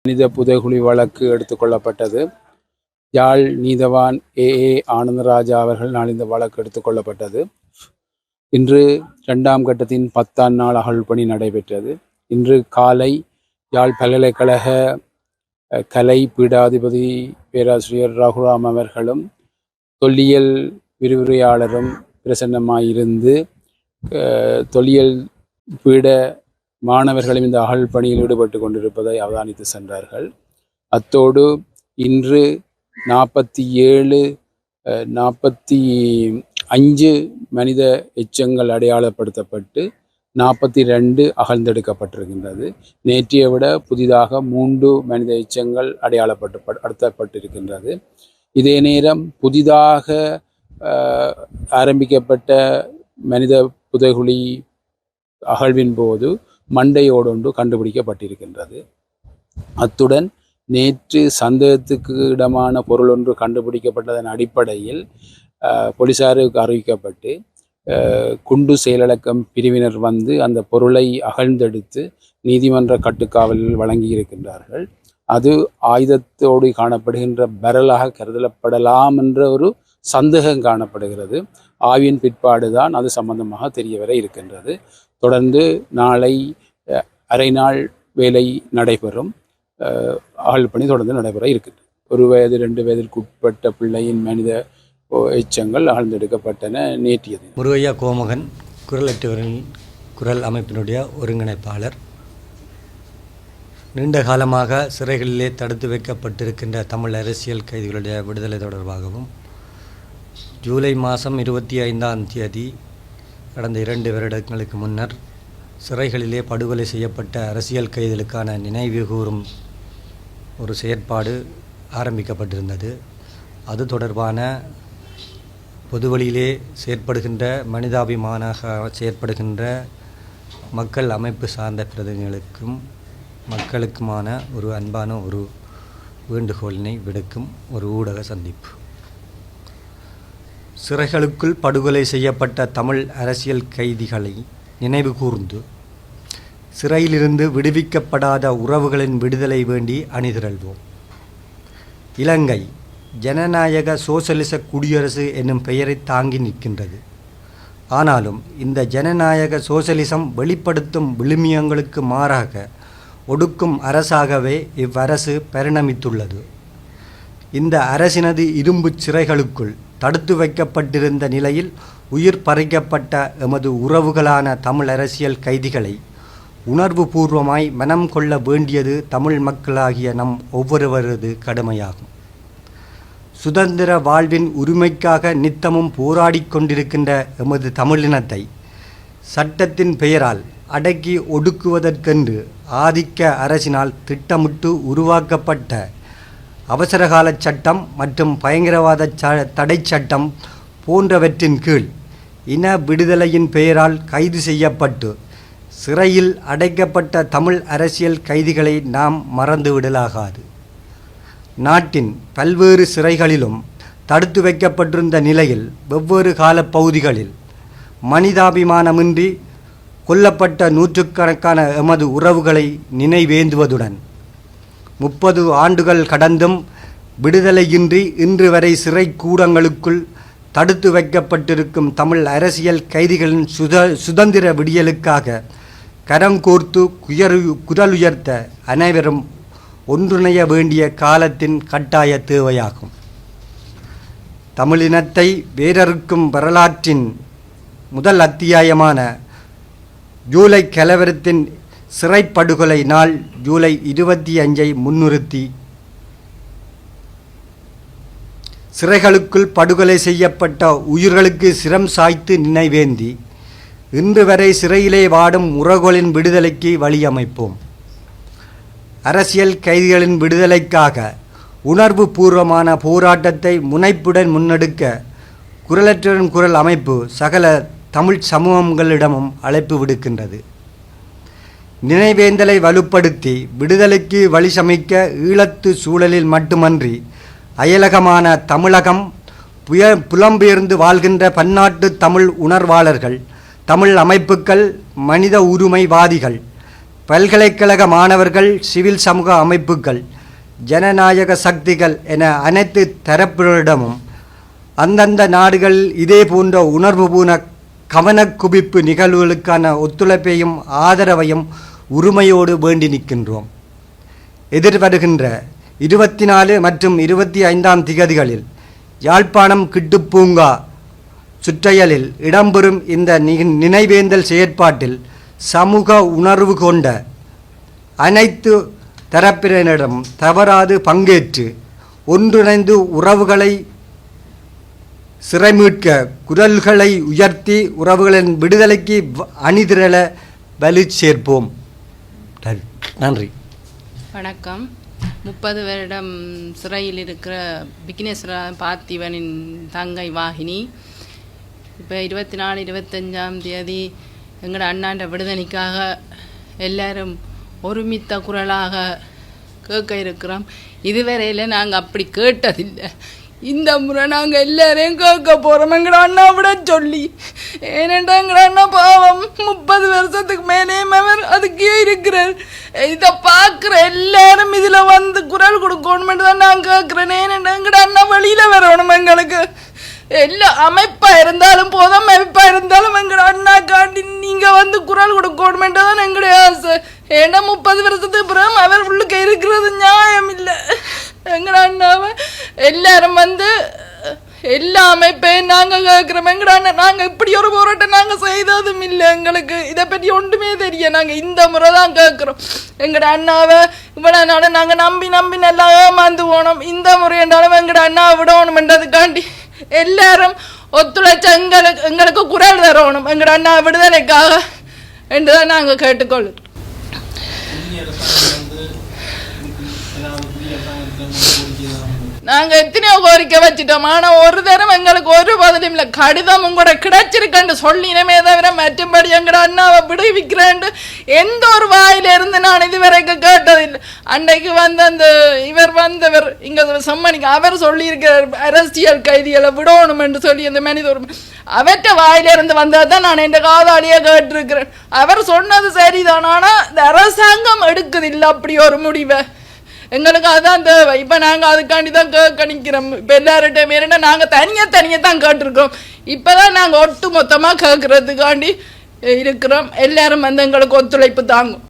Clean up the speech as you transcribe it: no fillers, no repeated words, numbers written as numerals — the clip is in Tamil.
மனித புதைகுழி வழக்கு எடுத்துக்கொள்ளப்பட்டது. யாழ் நீதவான் ஏ ஆனந்தராஜா அவர்கள் இந்த வழக்கு எடுத்துக்கொள்ளப்பட்டது. இன்று 2ஆம் கட்டத்தின் 10ஆம் நாள் அகழ்பணி நடைபெற்றது. இன்று காலை யாழ் பல்கலைக்கழக கலை பீடாதிபதி பேராசிரியர் ரகுராம் அவர்களும் தொல்லியல் விரிவுரையாளரும் பிரசன்னமாயிருந்து தொல்லியல் பீட மாணவர்களும் இந்த அகழ்பணியில் ஈடுபட்டு கொண்டிருப்பதை அவதானித்து சென்றார்கள். அத்தோடு இன்று 45 மனித எச்சங்கள் அடையாளப்படுத்தப்பட்டு 42 அகழ்ந்தெடுக்கப்பட்டிருக்கின்றது. நேற்றைய விட புதிதாக 3 மனித எச்சங்கள் அடையாளப்படுத்தப்பட்டிருக்கின்றது. இதே நேரம் புதிதாக ஆரம்பிக்கப்பட்ட மனித புதைகுழி அகழ்வின் போது மண்டையோடொன்று கண்டுபிடிக்கப்பட்டிருக்கின்றது. அத்துடன் நேற்று சந்தேகத்துக்கு இடமான பொருள் ஒன்று கண்டுபிடிக்கப்பட்டதன் அடிப்படையில் போலீசாருக்கு அறிவிக்கப்பட்டு குண்டு செயலடக்கம் பிரிவினர் வந்து அந்த பொருளை அகழ்ந்தெடுத்து நீதிமன்ற கட்டுக்காவலில் வழங்கியிருக்கின்றார்கள். அது ஆயுதத்தோடு காணப்படுகின்ற பரலாக கருதப்படலாம் என்ற ஒரு சந்தேகம் காணப்படுகிறது. ஆய்வின் பிற்பாடுதான் அது சம்பந்தமாக தெரிய வர இருக்கின்றது. தொடர்ந்து நாளை அரை நாள் வேலை நடைபெறும். அகழ்பணி தொடர்ந்து நடைபெற இருக்குது. 1 வயது 2 வயதிற்கு உட்பட்ட பிள்ளையின் மனித எச்சங்கள் அகழ்ந்தெடுக்கப்பட்டன. நேற்றியது முருகையா கோமகன் குரலற்றவரின் குரல் அமைப்பினுடைய ஒருங்கிணைப்பாளர். நீண்ட காலமாக சிறைகளிலே தடுத்து வைக்கப்பட்டிருக்கின்ற தமிழ் அரசியல் கைதிகளுடைய விடுதலை தொடர்பாகவும் ஜூலை மாதம் 25ஆம் தேதி கடந்த 2 வருடங்களுக்கு முன்னர் சிறைகளிலே படுகொலை செய்யப்பட்ட அரசியல் கைதிகளுக்கான நினைவு கூறும் ஒரு செயற்பாடு ஆரம்பிக்கப்பட்டிருந்தது. அது தொடர்பான பொதுவழியிலே செயற்படுகின்ற மனிதாபிமானாக செயற்படுகின்ற மக்கள் அமைப்பு சார்ந்த பிரதிநிதிகளுக்கும் மக்களுக்குமான ஒரு அன்பான ஒரு வேண்டுகோளினை விடுக்கும் ஒரு ஊடக சந்திப்பு. சிறைகளுக்குள் படுகொலை செய்யப்பட்ட தமிழ் அரசியல் கைதிகளை நினைவு கூர்ந்து சிறையிலிருந்து விடுவிக்கப்படாத உறவுகளின் விடுதலை வேண்டி அணிதிரள்வோம். இலங்கை ஜனநாயக சோசலிச குடியரசு என்னும் பெயரை தாங்கி நிற்கின்றது. ஆனாலும் இந்த ஜனநாயக சோசலிசம் வெளிப்படுத்தும் விழுமியங்களுக்கு மாறாக ஒடுக்கும் அரசாகவே இவ்வரசு பரிணமித்துள்ளது. இந்த அரசினது இரும்பு சிறைகளுக்குள் தடுத்து வைக்கப்பட்டிருந்த நிலையில் உயிர் பறிக்கப்பட்ட எமது உறவுகளான தமிழ் அரசியல் கைதிகளை உணர்வு பூர்வமாய் மனம் கொள்ள வேண்டியது தமிழ் மக்களாகிய நம் ஒவ்வொருவரது கடமையாகும். சுதந்திர வாழ்வின் உரிமைக்காக நித்தமும் போராடி கொண்டிருக்கின்ற எமது தமிழினத்தை சட்டத்தின் பெயரால் அடக்கி ஒடுக்குவதற்கென்று ஆதிக்க அரசினால் திட்டமிட்டு உருவாக்கப்பட்ட அவசரகால சட்டம் மற்றும் பயங்கரவாத தடை சட்டம் போன்றவற்றின் கீழ் இன விடுதலையின் பெயரால் கைது செய்யப்பட்டு சிறையில் அடைக்கப்பட்ட தமிழ் அரசியல் கைதிகளை நாம் மறந்துவிடலாகாது. நாட்டின் பல்வேறு சிறைகளிலும் தடுத்து வைக்கப்பட்டிருந்த நிலையில் வெவ்வேறு காலப்பகுதிகளில் மனிதாபிமானமின்றி கொல்லப்பட்ட நூற்றுக்கணக்கான எமது உறவுகளை நினைவேந்துவதுடன் 30 ஆண்டுகள் கடந்தும் விடுதலையின்றி இன்று வரை சிறை கூடங்களுக்குள் தடுத்து வைக்கப்பட்டிருக்கும் தமிழ் அரசியல் கைதிகளின் சுதந்திர விடியலுக்காக கரங்கோர்த்து குரலுயர்த்த அனைவரும் ஒன்றிணைய வேண்டிய காலத்தின் கட்டாய தேவையாகும். தமிழினத்தை வேரறுக்கும் வரலாற்றின் முதல் அத்தியாயமான ஜூலை கலவரத்தின் சிறைப்படுகொலை நாள் ஜூலை 25 முன்னிறுத்தி சிறைகளுக்குள் படுகொலை செய்யப்பட்ட உயிர்களுக்கு சிரம் சாய்த்து நினைவேந்தி இன்று வரை சிறையிலே வாடும் உறவுகளின் விடுதலைக்கு வழியமைப்போம். அரசியல் கைதிகளின் விடுதலைக்காக உணர்வு பூர்வமான போராட்டத்தை முனைப்புடன் முன்னெடுக்க குரலற்றவரின் குரல் அமைப்பு சகல தமிழ் சமூகங்களிடமும் அழைப்பு விடுக்கின்றது. நினைவேந்தலை வலுப்படுத்தி விடுதலைக்கு வழி சமைக்க ஈழத்து சூழலில் மட்டுமன்றி அயலகமான தமிழகம் புலம்பெயர்ந்து வாழ்கின்ற பன்னாட்டு தமிழ் உணர்வாளர்கள், தமிழ் அமைப்புகள், மனித உரிமைவாதிகள், பல்கலைக்கழக மாணவர்கள், சிவில் சமூக அமைப்புகள், ஜனநாயக சக்திகள் என அனைத்து தரப்பினரிடமும் அந்தந்த நாடுகள் இதே போன்ற உணர்வுபூர்வ கவனக்குவிப்பு நிகழ்வுகளுக்கான ஒத்துழைப்பையும் ஆதரவையும் உரிமையோடு வேண்டி நிற்கின்றோம். எதிர்வருகின்ற 24 மற்றும் 25ஆம் திகதிகளில் யாழ்ப்பாணம் கிட்டுப்பூங்கா சுற்றையலில் இடம்பெறும் இந்த நினைவேந்தல் செயற்பாட்டில் சமூக உணர்வு கொண்ட அனைத்து தரப்பினரிடம் தவறாது பங்கேற்று ஒன்றிணைந்து உறவுகளை சிறைமீட்க குரல்களை உயர்த்தி உறவுகளின் விடுதலைக்கு அணிதிரள வலு சேர்ப்போம். நன்றி. வணக்கம். 30 வருடம் சிறையில் இருக்கிற விக்னேஸ்வர பார்த்திவனின் தங்கை வாகினி. இப்போ 24, 25ஆம் தேதி எங்களோட அண்ணாண்ட விடுதலைக்காக எல்லாரும் ஒருமித்த குரலாக கேட்க இருக்கிறோம். இதுவரையில் நாங்கள் அப்படி கேட்டதில்லை. இந்த முறை நாங்கள் எல்லாரையும் கேட்க போகிறோம் எங்கட அண்ணா விட சொல்லி. ஏனென்றா எங்கட அண்ணா பாவம் 30 வருஷத்துக்கு மேலே அவர் அதுக்கே இருக்கிறார். இதை பார்க்குற எல்லாரும் இதில் வந்து குரல் கொடுக்கணுமென்று தான் நான் கேட்குறேன். ஏனென்றா எங்கட அண்ணா வெளியில் வரணும். எங்களுக்கு எல்லா அமைப்பாக இருந்தாலும் போதும், அமைப்பாக இருந்தாலும் எங்கட அண்ணா காண்டி நீங்கள் வந்து குரல் கொடுக்கணுமென்று தான் எங்களுடைய ஆசை. ஏன்னா 30 வருஷத்துக்கு பிறகு அவர் உள்ளுக்க இருக்கிறது நியாயம் இல்லை. எங்கட அண்ணாவை எல்லாரும் வந்து எல்லா அமைப்பையும் நாங்கள் கேட்குறோம். எங்கட அண்ணா நாங்கள் இப்படி ஒரு போராட்டம் நாங்கள் செய்ததும் இல்லை. எங்களுக்கு இதை பற்றி ஒன்றுமே தெரியும். நாங்கள் இந்த முறை தான் கேட்குறோம். எங்கட அண்ணாவை இவ்வளோ நாள் நாங்கள் நம்பி நல்லா ஏமாந்து போனோம். இந்த முறை என்றாலும் எங்கட அண்ணாவை விடணுமென்றதுக்காண்டி எல்லாரும் ஒத்துழைச்ச எங்களுக்கு குரல் தரணும் எங்கட அண்ணா விடுதலைக்காக என்றுதான் நாங்கள் கேட்டுக்கொள்ளுறோம். நாங்கள் எத்தனையோ கோரிக்கை வச்சுட்டோம். ஆனால் ஒரு தரம் எங்களுக்கு ஒரு பதிலும் இல்லை. கடிதம் உங்களோட கிடைச்சிருக்கேன்னு சொல்லினமே தவிர மற்றபடி எங்கட அண்ணாவை விடுவிக்கிறேன் எந்த ஒரு வாயிலிருந்து நான் இதுவரைக்கும் கேட்டதில்லை. அன்றைக்கு வந்து அந்த வந்தவர் இங்கே சம்மணிக்கு அவர் சொல்லியிருக்கிறார் அரசியல் கைதிகளை விடணும் என்று சொல்லி அந்த மனித உரிமை அவற்ற வாயிலிருந்து வந்தால் தான் நான் என் காதாலியே கேட்டிருக்கிறேன். அவர் சொன்னது சரிதான். ஆனால் இந்த அரசாங்கம் எடுக்குதில்லை அப்படி ஒரு முடிவை. எங்களுக்கு அதுதான் தேவை. இப்போ நாங்கள் அதுக்காண்டி தான் கேட்க நிற்கிறோம். இப்போ எல்லார்கிட்டையும் ஏன்னா நாங்கள் தனியாக தான் கேட்டிருக்கோம். இப்போ தான் நாங்கள் ஒட்டு மொத்தமாக கேட்குறதுக்காண்டி இருக்கிறோம். எல்லாரும் வந்து எங்களுக்கு ஒத்துழைப்பு தாங்கும்.